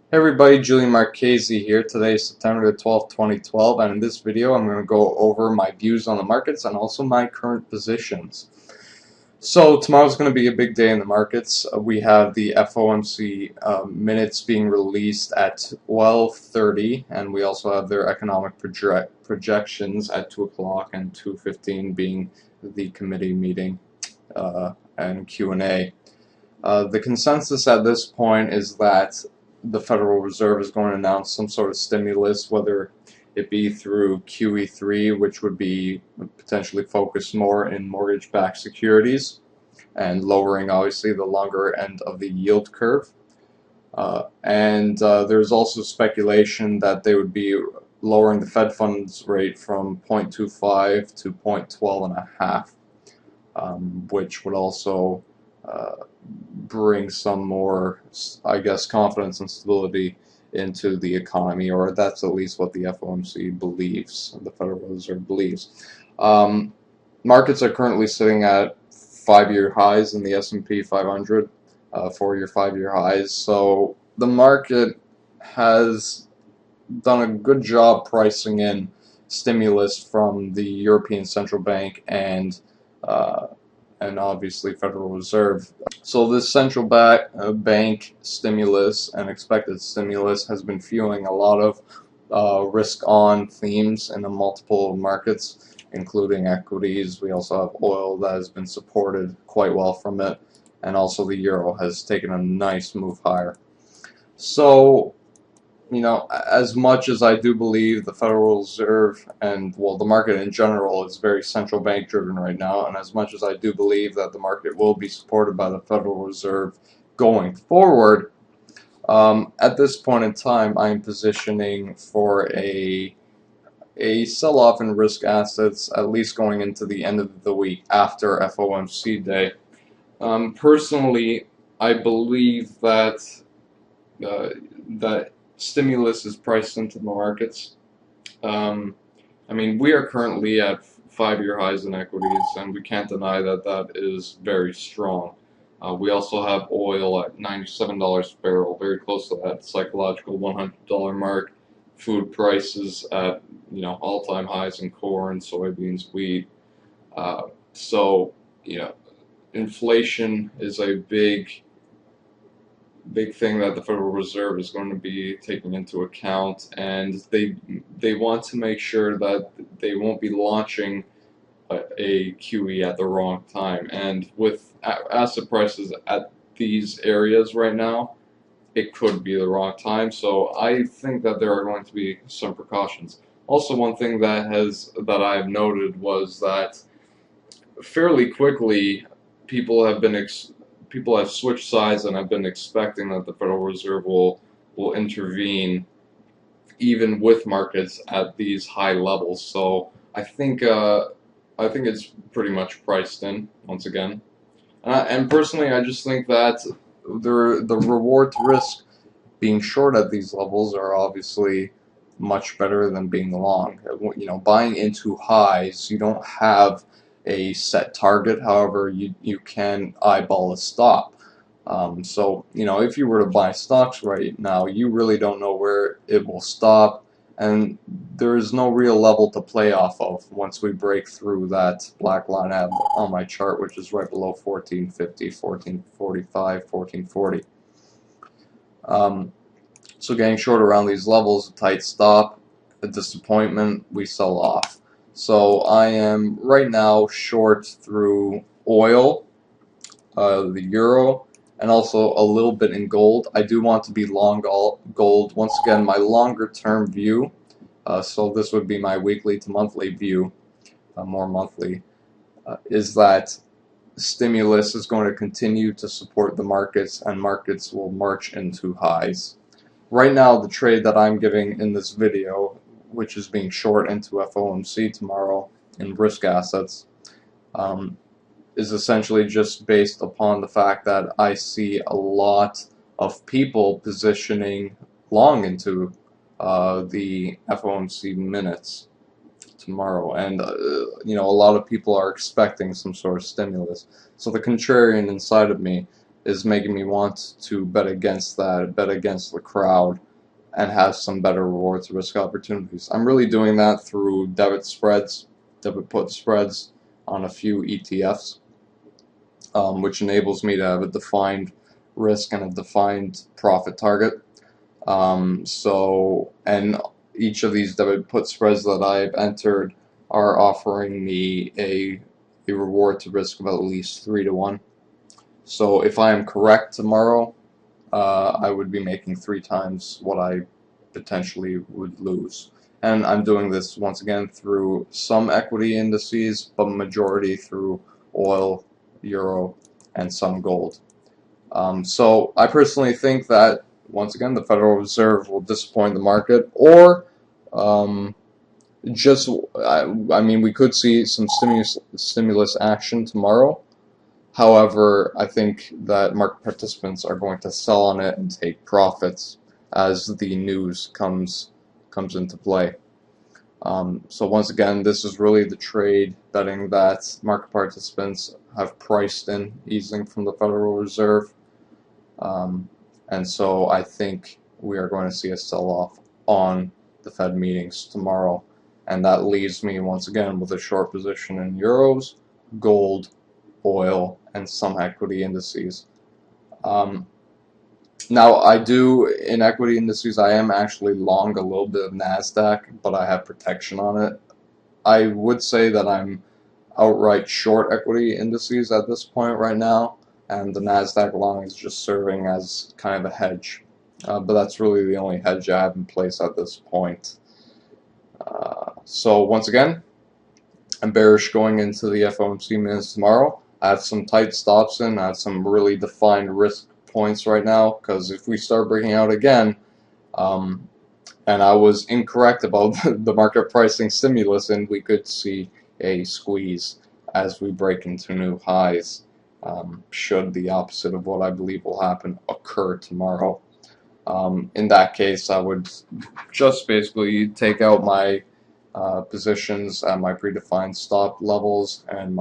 Hey everybody, Julian Marchese here. Today is September the 12th, 2012, and in this video I'm going to go over my views on the markets and also my current positions. So tomorrow's going to be a big day in the markets. We have the FOMC minutes being released at 12:30, and we also have their economic projections at 2 o'clock and 2:15 being the committee meeting and Q&A. The consensus at this point is that the Federal Reserve is going to announce some sort of stimulus, whether it be through QE3, which would be potentially focused more in mortgage-backed securities and lowering, obviously, the longer end of the yield curve. There's also speculation that they would be lowering the Fed funds rate from 0.25 to 0.12.5, which would also bring some more, I guess, confidence and stability into the economy, or that's at least what the FOMC believes, the Federal Reserve believes. Markets are currently sitting at 5-year highs in the S&P 500, 4-year, 5-year highs. So the market has done a good job pricing in stimulus from the European Central Bank and obviously Federal Reserve. So this central bank stimulus and expected stimulus has been fueling a lot of risk-on themes in the multiple markets, including equities. We also have oil that has been supported quite well from it, and also the euro has taken a nice move higher. So, as much as I do believe the Federal Reserve and, well, the market in general is very central bank driven right now, and as much as I do believe that the market will be supported by the Federal Reserve going forward, at this point in time, I am positioning for a sell-off in risk assets, at least going into the end of the week after FOMC day. Personally, I believe that that stimulus is priced into the markets. I mean, we are currently at 5-year highs in equities, and we can't deny that that is very strong. We also have oil at $97 a barrel, very close to that psychological $100 mark. Food prices at all-time highs in corn, soybeans, wheat. So inflation is a big thing that the Federal Reserve is going to be taking into account, and they want to make sure that they won't be launching a QE at the wrong time. And with asset prices at these areas right now, it could be the wrong time. So I think that there are going to be some precautions. Also, one thing that I've noted was that fairly quickly people have switched sides and have been expecting that the Federal Reserve will intervene even with markets at these high levels. So I think it's pretty much priced in once again. And personally, I just think that the reward to risk being short at these levels are obviously much better than being long. Buying into highs, you don't have a set target. However, you can eyeball a stop. So if you were to buy stocks right now, you really don't know where it will stop, and there is no real level to play off of once we break through that black line I have on my chart, which is right below 1450, 1445, 1440. So getting short around these levels, a tight stop, a disappointment, we sell off. So I am right now short through oil, the euro, and also a little bit in gold. I do want to be long gold. Once again, my longer term view, so this would be my weekly to monthly view, more monthly, is that stimulus is going to continue to support the markets, and markets will march into highs. Right now, the trade that I'm giving in this video, which is being short into FOMC tomorrow in risk assets, is essentially just based upon the fact that I see a lot of people positioning long into the FOMC minutes tomorrow, and a lot of people are expecting some sort of stimulus. So the contrarian inside of me is making me want to bet against that, bet against the crowd, and have some better reward to risk opportunities. I'm really doing that through debit put spreads on a few ETFs, which enables me to have a defined risk and a defined profit target. And each of these debit put spreads that I've entered are offering me a reward to risk of at least 3 to 1. So if I am correct tomorrow, I would be making 3 times what I potentially would lose. And I'm doing this once again through some equity indices, but majority through oil, euro, and some gold. So I personally think that once again the Federal Reserve will disappoint the market, or I mean, we could see some stimulus action tomorrow. However, I think that market participants are going to sell on it and take profits as the news comes into play. So once again, this is really the trade betting that market participants have priced in easing from the Federal Reserve. And so I think we are going to see a sell-off on the Fed meetings tomorrow. And that leaves me once again with a short position in euros, gold, oil, and some equity indices. Now, in equity indices, I am actually long a little bit of NASDAQ, but I have protection on it. I would say that I'm outright short equity indices at this point right now, and the NASDAQ long is just serving as kind of a hedge. But that's really the only hedge I have in place at this point. So once again, I'm bearish going into the FOMC minutes tomorrow. I have some tight stops in. I have some really defined risk points right now, because if we start breaking out again, and I was incorrect about the market pricing stimulus, and we could see a squeeze as we break into new highs, should the opposite of what I believe will happen occur tomorrow. In that case, I would just basically take out my positions at my predefined stop levels, and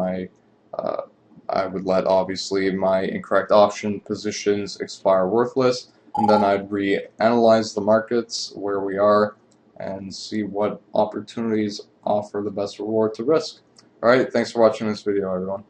I would let obviously my incorrect option positions expire worthless, and then I'd reanalyze the markets where we are and see what opportunities offer the best reward to risk. Alright, thanks for watching this video, everyone.